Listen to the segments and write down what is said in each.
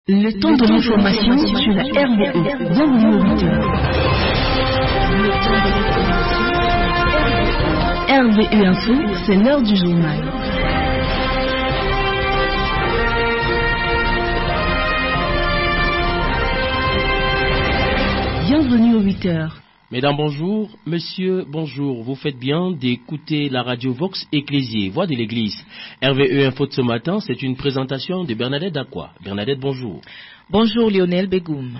Le temps de l'information sur la RVE. Bienvenue au 8h. RVE Info, c'est l'heure du journal. Bienvenue au 8h. Mesdames, bonjour. Monsieur, bonjour. Vous faites bien d'écouter la radio Vox Ecclésié, voix de l'Église. RVE Info de ce matin, c'est une présentation de Bernadette Dacroix. Bernadette, bonjour. Bonjour Lionel Begoum.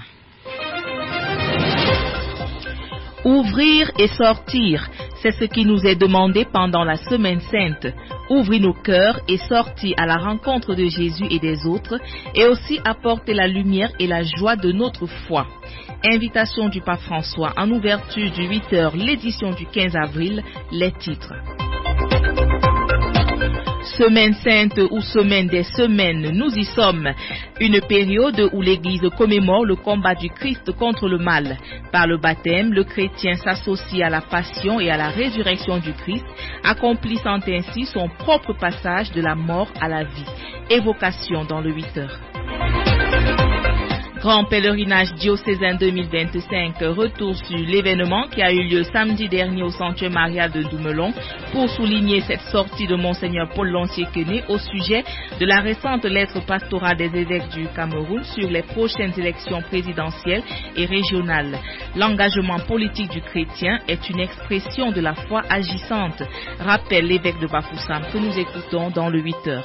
Ouvrir et sortir, c'est ce qui nous est demandé pendant la Semaine Sainte. Ouvrir nos cœurs et sortir à la rencontre de Jésus et des autres, et aussi apporter la lumière et la joie de notre foi. Invitation du pape François en ouverture du 8h, l'édition du 15 avril, les titres. Semaine sainte ou semaine des semaines, nous y sommes. Une période où l'Église commémore le combat du Christ contre le mal. Par le baptême, le chrétien s'associe à la passion et à la résurrection du Christ, accomplissant ainsi son propre passage de la mort à la vie. Évocation dans le 8h. Grand pèlerinage diocésain 2025, retour sur l'événement qui a eu lieu samedi dernier au sanctuaire marial de Doumelon pour souligner cette sortie de Monseigneur Paul Lancier-Quené au sujet de la récente lettre pastorale des évêques du Cameroun sur les prochaines élections présidentielles et régionales. L'engagement politique du chrétien est une expression de la foi agissante, rappelle l'évêque de Bafoussam que nous écoutons dans le 8h.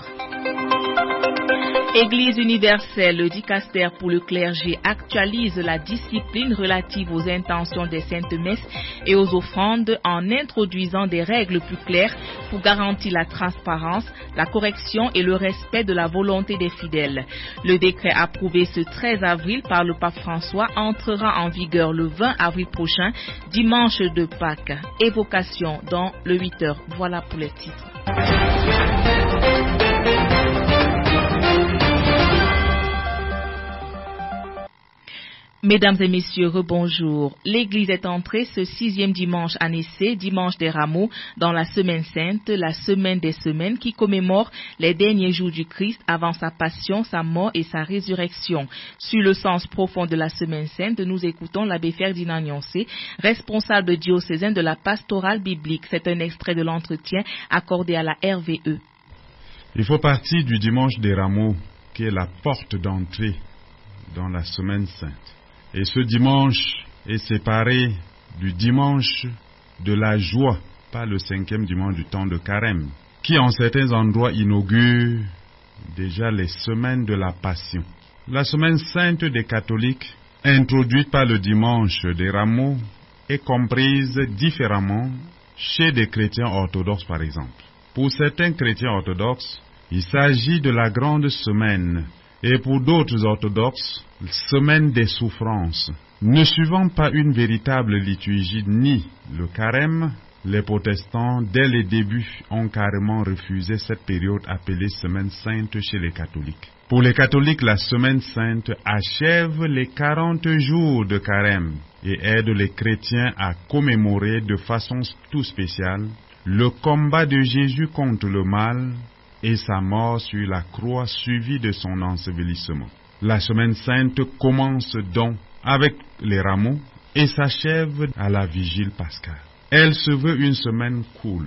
Église universelle, le dicaster pour le clergé actualise la discipline relative aux intentions des saintes messes et aux offrandes en introduisant des règles plus claires pour garantir la transparence, la correction et le respect de la volonté des fidèles. Le décret approuvé ce 13 avril par le pape François entrera en vigueur le 20 avril prochain, dimanche de Pâques. Évocation dans le 8h. Voilà pour les titres. Mesdames et messieurs, rebonjour. L'Église est entrée ce 6e dimanche en essai, dimanche des Rameaux, dans la Semaine Sainte, la Semaine des Semaines, qui commémore les derniers jours du Christ avant sa passion, sa mort et sa résurrection. Sur le sens profond de la Semaine Sainte, nous écoutons l'abbé Ferdinand Nyoncé, responsable diocésain de la pastorale biblique. C'est un extrait de l'entretien accordé à la RVE. Il faut partir du dimanche des Rameaux, qui est la porte d'entrée dans la Semaine Sainte. Et ce dimanche est séparé du dimanche de la joie, pas le 5e dimanche du temps de Carême, qui en certains endroits inaugure déjà les semaines de la Passion. La Semaine Sainte des catholiques, introduite par le dimanche des Rameaux, est comprise différemment chez des chrétiens orthodoxes par exemple. Pour certains chrétiens orthodoxes, il s'agit de la grande semaine, et pour d'autres orthodoxes, semaine des souffrances. Ne suivant pas une véritable liturgie ni le carême, les protestants, dès les débuts, ont carrément refusé cette période appelée Semaine Sainte chez les catholiques. Pour les catholiques, la Semaine Sainte achève les 40 jours de carême et aide les chrétiens à commémorer de façon tout spéciale le combat de Jésus contre le mal et sa mort sur la croix suivie de son ensevelissement. La Semaine Sainte commence donc avec les rameaux et s'achève à la Vigile pascale. Elle se veut une semaine cool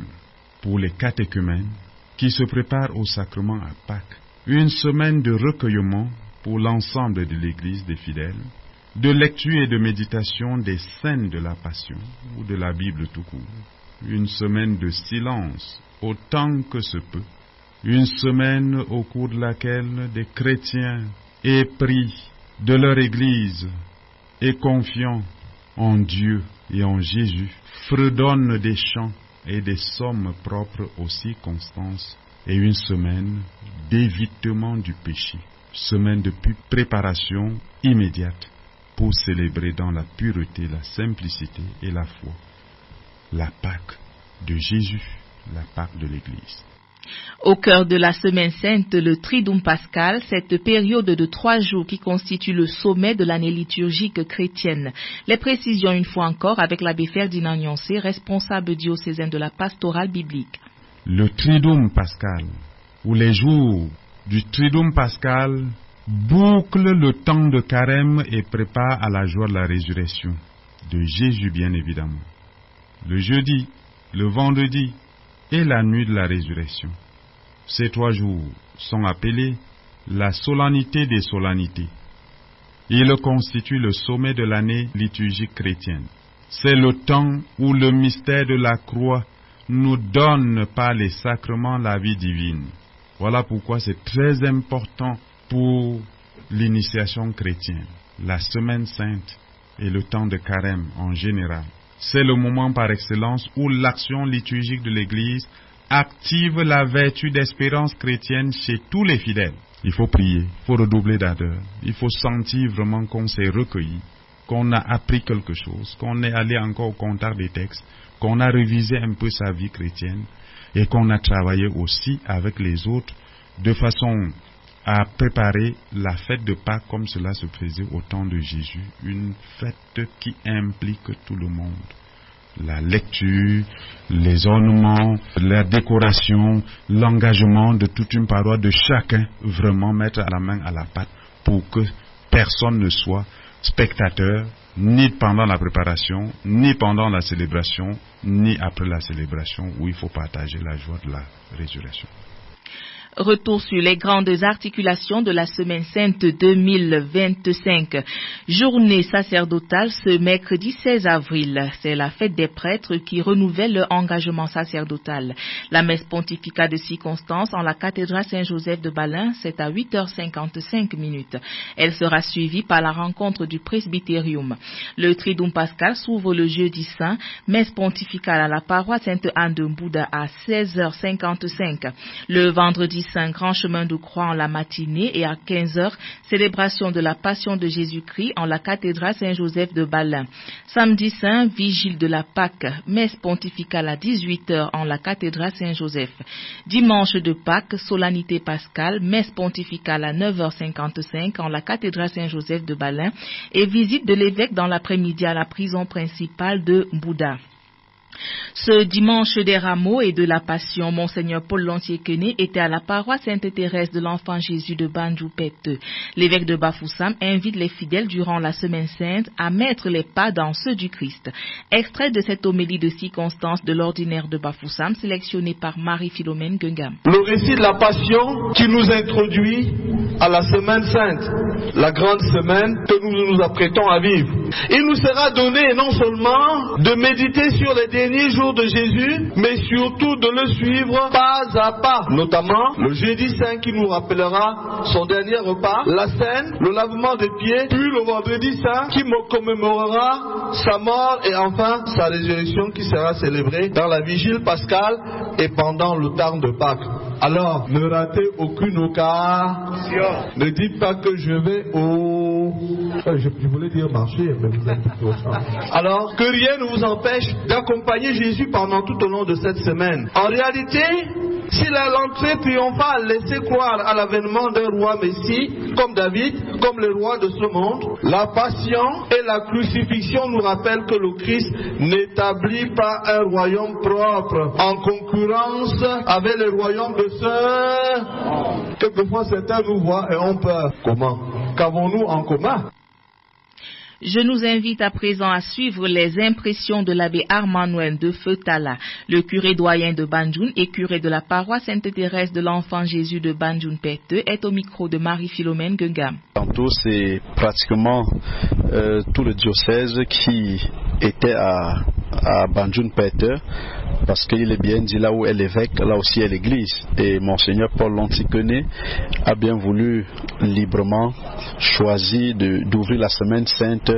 pour les catéchumènes qui se préparent au sacrement à Pâques, une semaine de recueillement pour l'ensemble de l'Église des fidèles, de lecture et de méditation des scènes de la Passion ou de la Bible tout court, une semaine de silence autant que se peut, une semaine au cours de laquelle des chrétiens épris de leur Église et confiants en Dieu et en Jésus fredonnent des chants et des psaumes propres aux circonstances et une semaine d'évitement du péché, semaine de préparation immédiate pour célébrer dans la pureté, la simplicité et la foi la Pâque de Jésus, la Pâque de l'Église. Au cœur de la Semaine Sainte, le Triduum Pascal, cette période de 3 jours qui constitue le sommet de l'année liturgique chrétienne. Les précisions une fois encore avec l'abbé Ferdinand Nyoncé, responsable diocésain de la pastorale biblique. Le Triduum Pascal, ou les jours du Triduum Pascal, boucle le temps de carême et prépare à la joie de la résurrection de Jésus, bien évidemment. Le jeudi, le vendredi et la nuit de la résurrection. Ces 3 jours sont appelés la solennité des solennités. Ils constituent le sommet de l'année liturgique chrétienne. C'est le temps où le mystère de la croix nous donne par les sacrements la vie divine. Voilà pourquoi c'est très important pour l'initiation chrétienne, la semaine sainte et le temps de carême en général. C'est le moment par excellence où l'action liturgique de l'Église active la vertu d'espérance chrétienne chez tous les fidèles. Il faut prier, il faut redoubler d'ardeur, il faut sentir vraiment qu'on s'est recueilli, qu'on a appris quelque chose, qu'on est allé encore au contact des textes, qu'on a révisé un peu sa vie chrétienne et qu'on a travaillé aussi avec les autres de façon à préparer la fête de Pâques comme cela se faisait au temps de Jésus, une fête qui implique tout le monde. La lecture, les ornements, la décoration, l'engagement de toute une paroisse, de chacun, vraiment mettre la main à la pâte pour que personne ne soit spectateur, ni pendant la préparation, ni pendant la célébration, ni après la célébration, où il faut partager la joie de la résurrection. Retour sur les grandes articulations de la Semaine Sainte 2025. Journée sacerdotale ce mercredi 16 avril. C'est la fête des prêtres qui renouvelle leur engagement sacerdotal. La messe pontificale de circonstance en la cathédrale Saint-Joseph de Balin, c'est à 8h55. Elle sera suivie par la rencontre du presbytérium. Le Triduum pascal s'ouvre le jeudi saint, messe pontificale à la paroisse Sainte-Anne de Mbouda à 16h55. Le vendredi saint, grand chemin de croix en la matinée et à 15h, célébration de la Passion de Jésus-Christ en la cathédrale Saint-Joseph de Balin. Samedi saint, vigile de la Pâque, messe pontificale à 18h en la cathédrale Saint-Joseph. Dimanche de Pâques, solennité pascale, messe pontificale à 9h55 en la cathédrale Saint-Joseph de Balin et visite de l'évêque dans l'après-midi à la prison principale de Mbouda. Ce dimanche des Rameaux et de la Passion, Monseigneur Paul Lantier-Kené était à la paroisse Sainte-Thérèse de l'Enfant Jésus de Banjoupette. L'évêque de Bafoussam invite les fidèles durant la Semaine Sainte à mettre les pas dans ceux du Christ. Extrait de cette homélie de circonstance de l'ordinaire de Bafoussam, sélectionné par Marie-Philomène Gungam. Le récit de la Passion qui nous introduit à la Semaine Sainte, la grande semaine que nous nous apprêtons à vivre. Il nous sera donné non seulement de méditer sur les derniers jours de Jésus, mais surtout de le suivre pas à pas, notamment le jeudi saint qui nous rappellera son dernier repas, la scène, le lavement des pieds, puis le vendredi saint qui commémorera sa mort et enfin sa résurrection qui sera célébrée dans la vigile pascale et pendant le temps de Pâques. Alors, ne ratez aucune occasion. Ne dites pas que je vais au... Je voulais dire marcher, mais vous êtes plutôt au champ. Alors, que rien ne vous empêche d'accompagner Jésus pendant tout au long de cette semaine. En réalité, si l'entrée triomphale laissait croire à l'avènement d'un roi Messie, comme David, comme le roi de ce monde, la passion et la crucifixion nous rappellent que le Christ n'établit pas un royaume propre en concurrence avec le royaume de ceux. Quelquefois certains nous voient et ont peur. Comment? Qu'avons-nous en commun? Je nous invite à présent à suivre les impressions de l'abbé Armand-Noël de Feutala, le curé doyen de Banjoun et curé de la paroisse Sainte-Thérèse de l'Enfant Jésus de Banjoun-Pette est au micro de Marie-Philomène Gungam. Tantôt, c'est pratiquement tout le diocèse qui était à Banjoun-Pette, parce qu'il est bien dit là où est l'évêque, là aussi est l'église. Et Monseigneur Paul Lantier-Kené a bien voulu librement choisir d'ouvrir la Semaine Sainte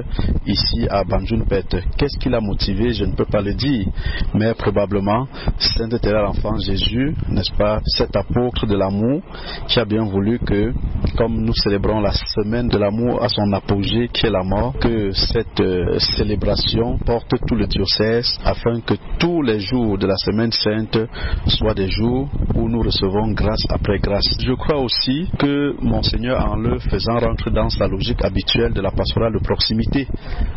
ici à Banjoun-Pette. Qu'est-ce qui l'a motivé? Je ne peux pas le dire, mais probablement Sainte Thérèse l'Enfant Jésus, n'est-ce pas, cet apôtre de l'amour qui a bien voulu que, comme nous célébrons la semaine de l'amour à son apogée qui est la mort, que cette célébration porte tout le diocèse afin que tous les jours de la Semaine Sainte soient des jours où nous recevons grâce après grâce. Je crois aussi que Monseigneur, en le faisant rentrer rentre dans sa logique habituelle de la pastorale de proximité,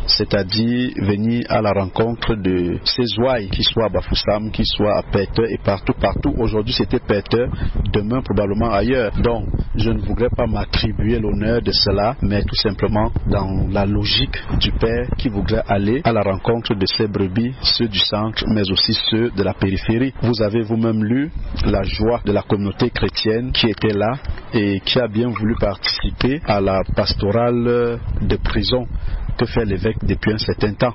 c'est-à-dire venir à la rencontre de ces ouailles, qu'ils soient à Bafoussam, qu'ils soient à Pete et partout. Aujourd'hui c'était Pete, demain probablement ailleurs. Donc je ne voudrais pas m'attribuer l'honneur de cela, mais tout simplement dans la logique du Père qui voudrait aller à la rencontre de ces brebis, ceux du centre, mais aussi ceux de la périphérie. Vous avez vous-même lu la joie de la communauté chrétienne qui était là et qui a bien voulu participer à la pastorale de prison que fait l'évêque depuis un certain temps.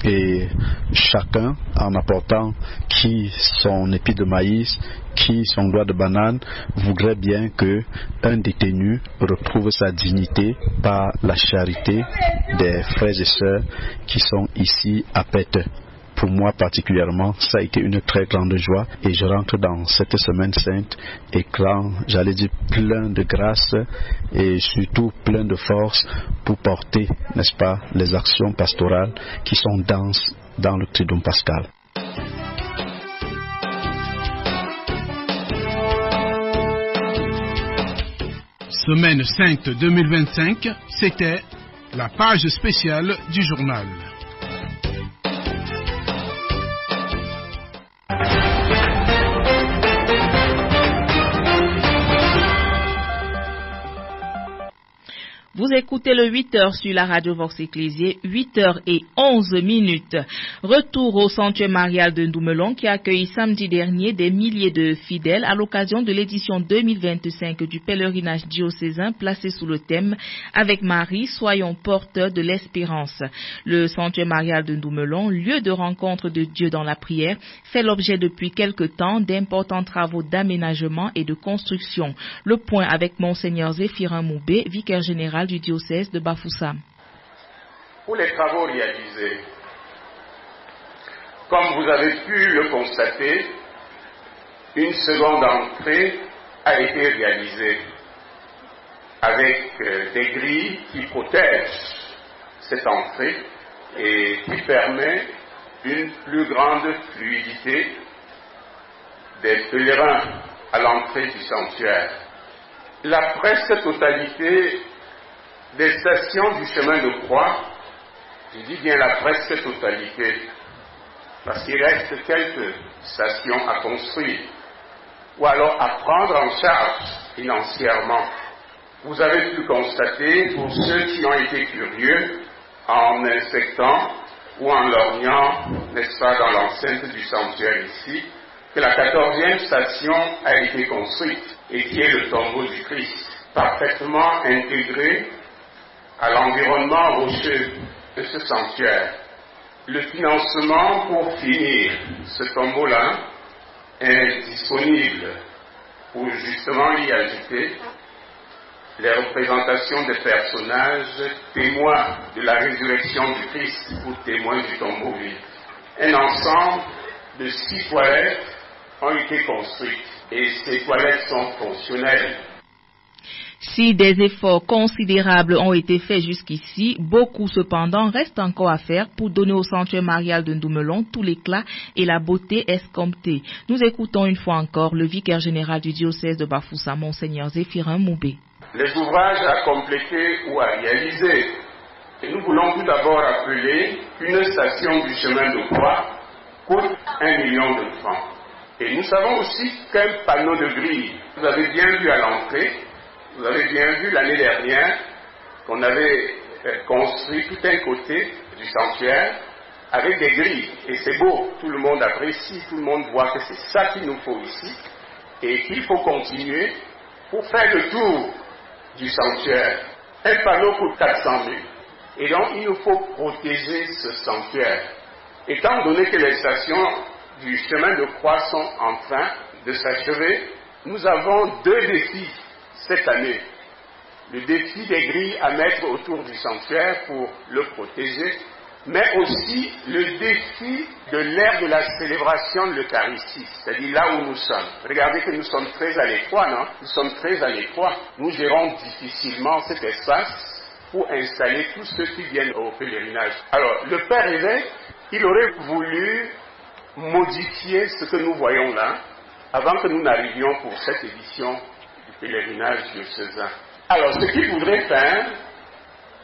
Et chacun, en apportant qui son épi de maïs, qui son doigt de banane, voudrait bien que un détenu retrouve sa dignité par la charité des frères et sœurs qui sont ici à Pete. Pour moi particulièrement, ça a été une très grande joie et je rentre dans cette semaine sainte éclatant, j'allais dire plein de grâce et surtout plein de force pour porter, n'est-ce pas, les actions pastorales qui sont denses dans le Triduum pascal. Semaine sainte 2025, c'était la page spéciale du journal. Vous écoutez le 8h sur la radio Vox Ecclésié, 8h11. Retour au sanctuaire marial de Ndoumelon qui a accueilli samedi dernier des milliers de fidèles à l'occasion de l'édition 2025 du pèlerinage diocésain placé sous le thème « Avec Marie, soyons porteurs de l'espérance ». Le sanctuaire marial de Ndoumelon, lieu de rencontre de Dieu dans la prière, fait l'objet depuis quelque temps d'importants travaux d'aménagement et de construction. Le point avec Monseigneur Zéphirin Moubé, vicaire général du diocèse de Bafoussam. Pour les travaux réalisés, comme vous avez pu le constater, une seconde entrée a été réalisée avec des grilles qui protègent cette entrée et qui permet une plus grande fluidité des pèlerins à l'entrée du sanctuaire. La presque totalité des stations du chemin de croix, je dis bien la presque totalité, parce qu'il reste quelques stations à construire, ou alors à prendre en charge financièrement. Vous avez pu constater, pour ceux qui ont été curieux, en inspectant ou en lorgnant, n'est-ce pas, dans l'enceinte du sanctuaire ici, que la 14e station a été construite et qui est le tombeau du Christ, parfaitement intégré à l'environnement rocheux de ce sanctuaire. Le financement pour finir ce tombeau-là est disponible pour justement y ajouter les représentations des personnages témoins de la résurrection du Christ ou témoins du tombeau vide. Un ensemble de 6 toilettes ont été construites et ces toilettes sont fonctionnelles. Si des efforts considérables ont été faits jusqu'ici, beaucoup cependant restent encore à faire pour donner au sanctuaire marial de Ndoumelon tout l'éclat et la beauté escomptée. Nous écoutons une fois encore le vicaire général du diocèse de Bafoussam, Monseigneur Zéphirin Moubé. Les ouvrages à compléter ou à réaliser. Et nous voulons tout d'abord appeler qu'une station du chemin de croix coûte 1 million de francs. Et nous savons aussi qu'un panneau de grille, vous avez bien vu à l'entrée, vous avez bien vu l'année dernière qu'on avait construit tout un côté du sanctuaire avec des grilles. Et c'est beau, tout le monde apprécie, tout le monde voit que c'est ça qu'il nous faut ici et qu'il faut continuer pour faire le tour du sanctuaire. Un panneau coûte 400 000. Et donc il nous faut protéger ce sanctuaire. Étant donné que les stations du chemin de croix sont en train de s'achever, nous avons 2 défis cette année. Le défi des grilles à mettre autour du sanctuaire pour le protéger, mais aussi le défi de l'ère de la célébration de l'Eucharistie, c'est-à-dire là où nous sommes. Regardez que nous sommes très à l'étroit, non? Nous sommes très à l'étroit. Nous gérons difficilement cet espace pour installer tous ceux qui viennent au pèlerinage. Alors, le Père évêque, il aurait voulu modifier ce que nous voyons là, avant que nous n'arrivions pour cette édition du pèlerinage diocésain. Alors, ce qu'il voudrait faire,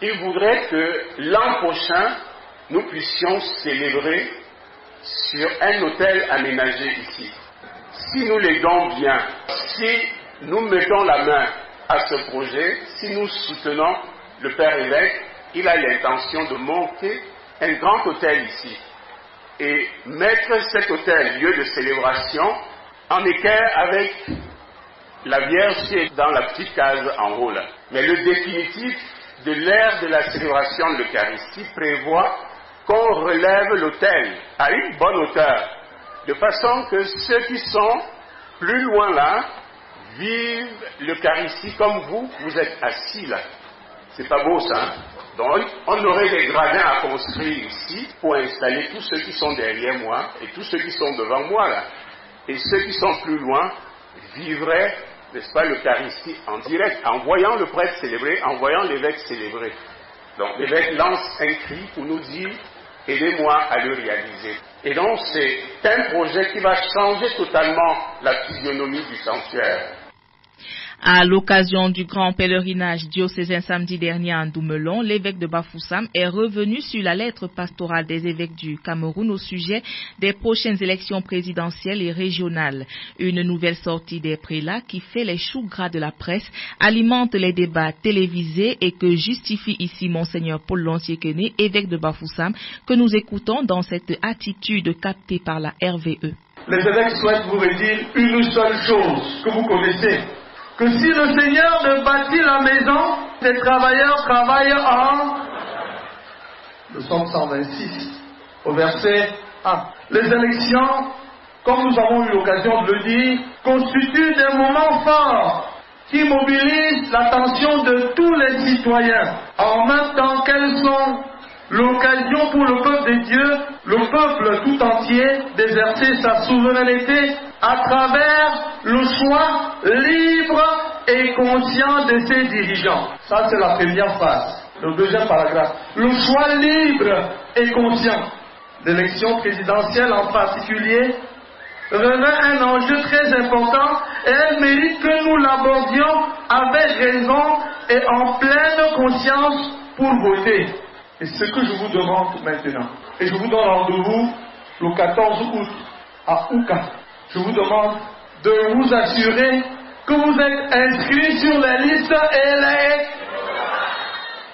il voudrait que l'an prochain, nous puissions célébrer sur un hôtel aménagé ici. Si nous l'aidons bien, si nous mettons la main à ce projet, si nous soutenons le Père évêque, il a l'intention de monter un grand hôtel ici et mettre cet hôtel, lieu de célébration, en équerre avec la Vierge qui est dans la petite case en haut là. Mais le définitif de l'ère de la célébration de l'Eucharistie prévoit qu'on relève l'autel à une bonne hauteur, de façon que ceux qui sont plus loin là vivent l'Eucharistie comme vous êtes assis là. C'est pas beau ça, hein? Donc on aurait des gradins à construire ici pour installer tous ceux qui sont derrière moi et tous ceux qui sont devant moi là. Et ceux qui sont plus loin vivraient, n'est-ce pas, l'Eucharistie en direct, en voyant le prêtre célébrer, en voyant l'évêque célébrer. Donc l'évêque lance un cri pour nous dire « Aidez-moi à le réaliser ». Et donc c'est un projet qui va changer totalement la physionomie du sanctuaire. À l'occasion du grand pèlerinage diocésain samedi dernier à Ndoumelon, l'évêque de Bafoussam est revenu sur la lettre pastorale des évêques du Cameroun au sujet des prochaines élections présidentielles et régionales. Une nouvelle sortie des prélats qui fait les choux gras de la presse, alimente les débats télévisés et que justifie ici Monseigneur Paul Lonsiekene, évêque de Bafoussam, que nous écoutons dans cette attitude captée par la RVE. Les évêques souhaitent vous redire une seule chose que vous connaissez. Que si le Seigneur ne bâtit la maison, les travailleurs travaillent en... Le Psaume 126, au verset 1. Les élections, comme nous avons eu l'occasion de le dire, constituent des moments forts qui mobilisent l'attention de tous les citoyens. En même temps qu'elles sont l'occasion pour le peuple de Dieu, le peuple tout entier, d'exercer sa souveraineté à travers le choix libre et conscient de ses dirigeants. Ça, c'est la première phrase. Le deuxième paragraphe. Le choix libre et conscient. L'élection présidentielle en particulier revêt un enjeu très important et elle mérite que nous l'abordions avec raison et en pleine conscience pour voter. Et ce que je vous demande maintenant, et je vous donne rendez-vous le 14 août à Ouka, je vous demande de vous assurer que vous êtes inscrits sur les listes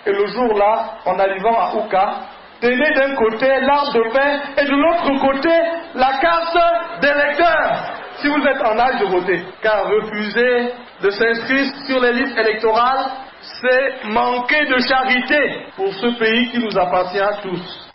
et le jour-là, en arrivant à Ouka, tenez d'un côté l'arbre de paix et de l'autre côté la carte d'électeur, si vous êtes en âge de voter. Car refuser de s'inscrire sur les listes électorales, c'est manquer de charité pour ce pays qui nous appartient à tous.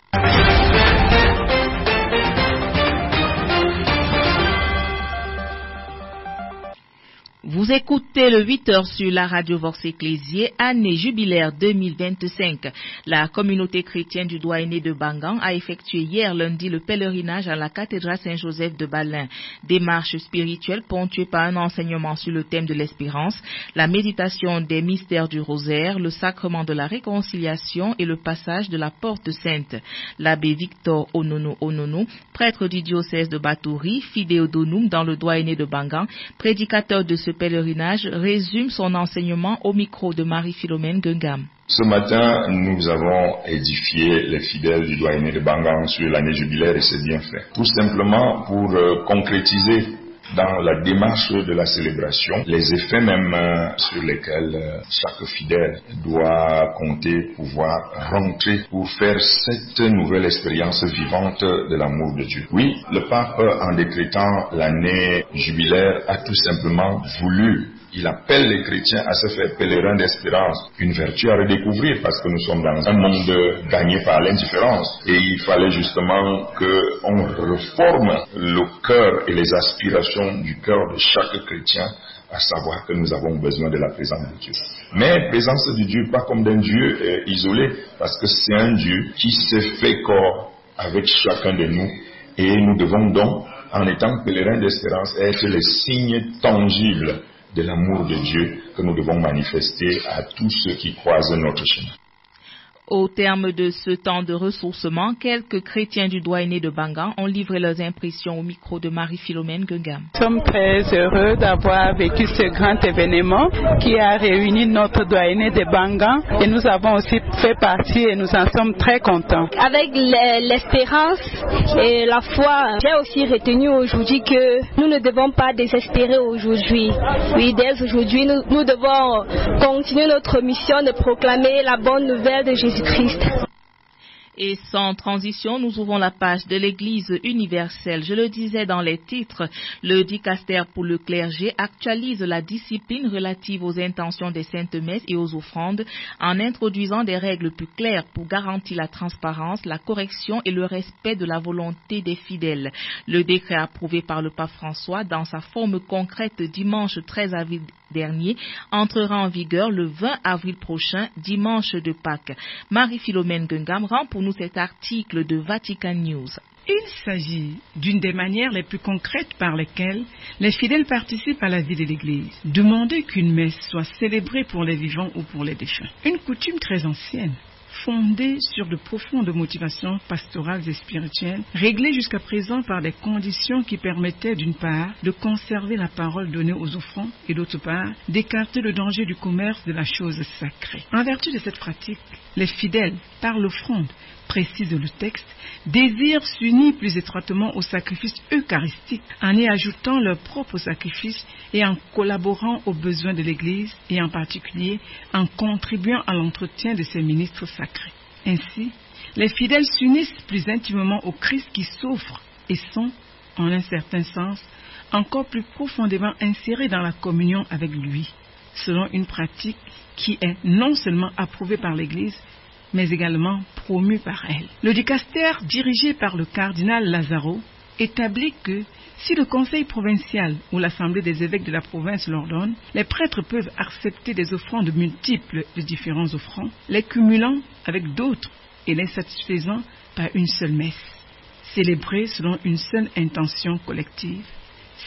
Vous écoutez le 8h sur la radio Vox Ecclésiae, année jubilaire 2025. La communauté chrétienne du Douainé de Bangan a effectué hier lundi le pèlerinage à la cathédrale Saint-Joseph de Balin. Démarche spirituelle ponctuée par un enseignement sur le thème de l'espérance, la méditation des mystères du rosaire, le sacrement de la réconciliation et le passage de la porte sainte. L'abbé Victor Onono, prêtre du diocèse de Batouri, fidèle d'Onum dans le Douainé de Bangan, prédicateur de ce pèlerinage, résume son enseignement au micro de Marie-Philomène Gungam. Ce matin, nous avons édifié les fidèles du Douainé de Bangan sur l'année jubilaire et c'est bien fait. Tout simplement pour concrétiser dans la démarche de la célébration les effets même sur lesquels chaque fidèle doit compter pouvoir rentrer pour faire cette nouvelle expérience vivante de l'amour de Dieu. Oui, le pape, en décrétant l'année jubilaire, a tout simplement voulu. Il appelle les chrétiens à se faire pèlerins d'espérance, une vertu à redécouvrir parce que nous sommes dans un monde gagné par l'indifférence et il fallait justement qu'on reforme le cœur et les aspirations du cœur de chaque chrétien, à savoir que nous avons besoin de la présence de Dieu. Mais présence de Dieu, pas comme d'un Dieu isolé, parce que c'est un Dieu qui se fait corps avec chacun de nous et nous devons donc, en étant pèlerins d'espérance, être les signes tangibles de l'amour de Dieu que nous devons manifester à tous ceux qui croisent notre chemin. Au terme de ce temps de ressourcement, quelques chrétiens du doyenné de Bangan ont livré leurs impressions au micro de Marie-Philomène Gungam. Nous sommes très heureux d'avoir vécu ce grand événement qui a réuni notre doyenné de Bangan et nous avons aussi fait partie et nous en sommes très contents. Avec l'espérance et la foi, j'ai aussi retenu aujourd'hui que nous ne devons pas désespérer aujourd'hui. Oui, dès aujourd'hui, nous devons continuer notre mission de proclamer la bonne nouvelle de Jésus-Christ. Et sans transition, nous ouvrons la page de l'Église universelle. Je le disais dans les titres, le dicaster pour le clergé actualise la discipline relative aux intentions des saintes messes et aux offrandes en introduisant des règles plus claires pour garantir la transparence, la correction et le respect de la volonté des fidèles. Le décret approuvé par le pape François dans sa forme concrète dimanche 13 avril dernier entrera en vigueur le 20 avril prochain, dimanche de Pâques. Marie-Philomène Gungam rend pour nous cet article de Vatican News. Il s'agit d'une des manières les plus concrètes par lesquelles les fidèles participent à la vie de l'Église. Demander qu'une messe soit célébrée pour les vivants ou pour les défunts. Une coutume très ancienne, fondée sur de profondes motivations pastorales et spirituelles, réglée jusqu'à présent par des conditions qui permettaient d'une part de conserver la parole donnée aux offrandes et d'autre part d'écarter le danger du commerce de la chose sacrée. En vertu de cette pratique, les fidèles, par l'offrande, précise le texte, désirent s'unir plus étroitement au sacrifice eucharistique en y ajoutant leur propre sacrifice et en collaborant aux besoins de l'Église et en particulier en contribuant à l'entretien de ses ministres sacrés. Ainsi, les fidèles s'unissent plus intimement au Christ qui souffre et sont, en un certain sens, encore plus profondément insérés dans la communion avec lui, selon une pratique qui est non seulement approuvée par l'Église, mais également promu par elle. Le dicaster, dirigé par le cardinal Lazaro, établit que si le conseil provincial ou l'assemblée des évêques de la province l'ordonne, les prêtres peuvent accepter des offrandes multiples de différents offrands, les cumulant avec d'autres et les satisfaisant par une seule messe, célébrée selon une seule intention collective,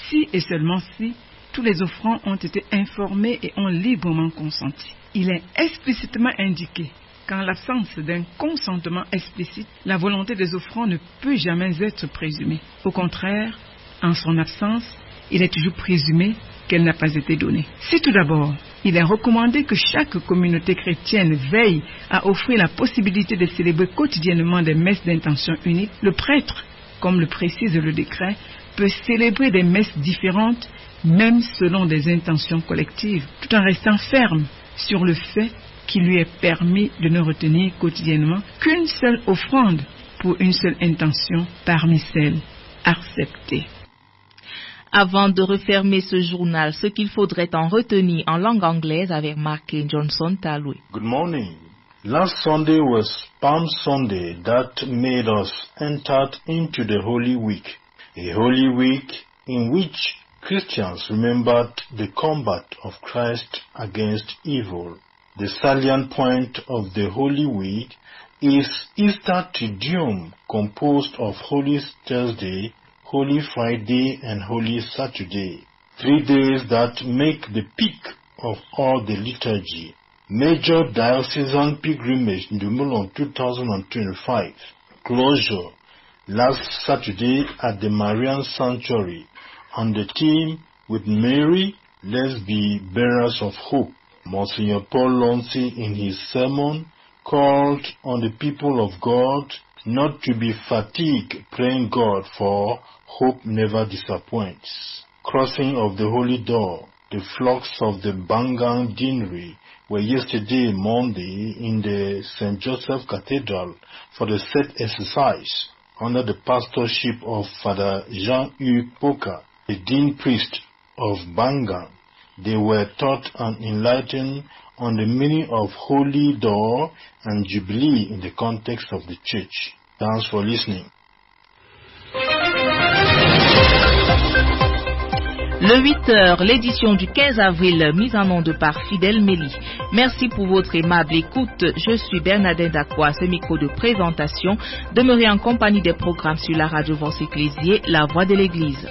si et seulement si tous les offrands ont été informés et ont librement consenti. Il est explicitement indiqué qu'en l'absence d'un consentement explicite, la volonté des offrandes ne peut jamais être présumée. Au contraire, en son absence, il est toujours présumé qu'elle n'a pas été donnée. Si tout d'abord, il est recommandé que chaque communauté chrétienne veille à offrir la possibilité de célébrer quotidiennement des messes d'intention unique, le prêtre, comme le précise le décret, peut célébrer des messes différentes, même selon des intentions collectives, tout en restant ferme sur le fait qui lui est permis de ne retenir quotidiennement qu'une seule offrande pour une seule intention parmi celles acceptées. Avant de refermer ce journal, ce qu'il faudrait en retenir en langue anglaise avec Mark Johnson Talwe. Good morning. Last Sunday was Palm Sunday that made us enter into the Holy Week, a Holy Week in which Christians remembered the combat of Christ against evil. The salient point of the Holy Week is Easter Triduum, composed of Holy Thursday, Holy Friday, and Holy Saturday, 3 days that make the peak of all the liturgy. Major Diocesan Pilgrimage in the Moulin 2025. Closure last Saturday at the Marian Sanctuary on the theme With Mary, Let's Be Bearers of Hope. Monsignor Paul Lonsi, in his sermon, called on the people of God not to be fatigued praying God, for hope never disappoints. Crossing of the Holy Door. The flocks of the Bangang Deanery were yesterday, Monday, in the St. Joseph Cathedral for the set exercise under the pastorship of Father Jean-Hugues Poka, the Dean Priest of Bangang. They were taught and enlightened on the meaning of Holy Door and Jubilee in the context of the Church. Thanks for listening. Le 8h, l'édition du 15 avril, mise en onde par Fidèle Mélie. Merci pour votre aimable écoute. Je suis Bernadette Dakwa, ce micro de présentation. Demeurez en compagnie des programmes sur la radio Vox Ecclésiae, la voix de l'Église.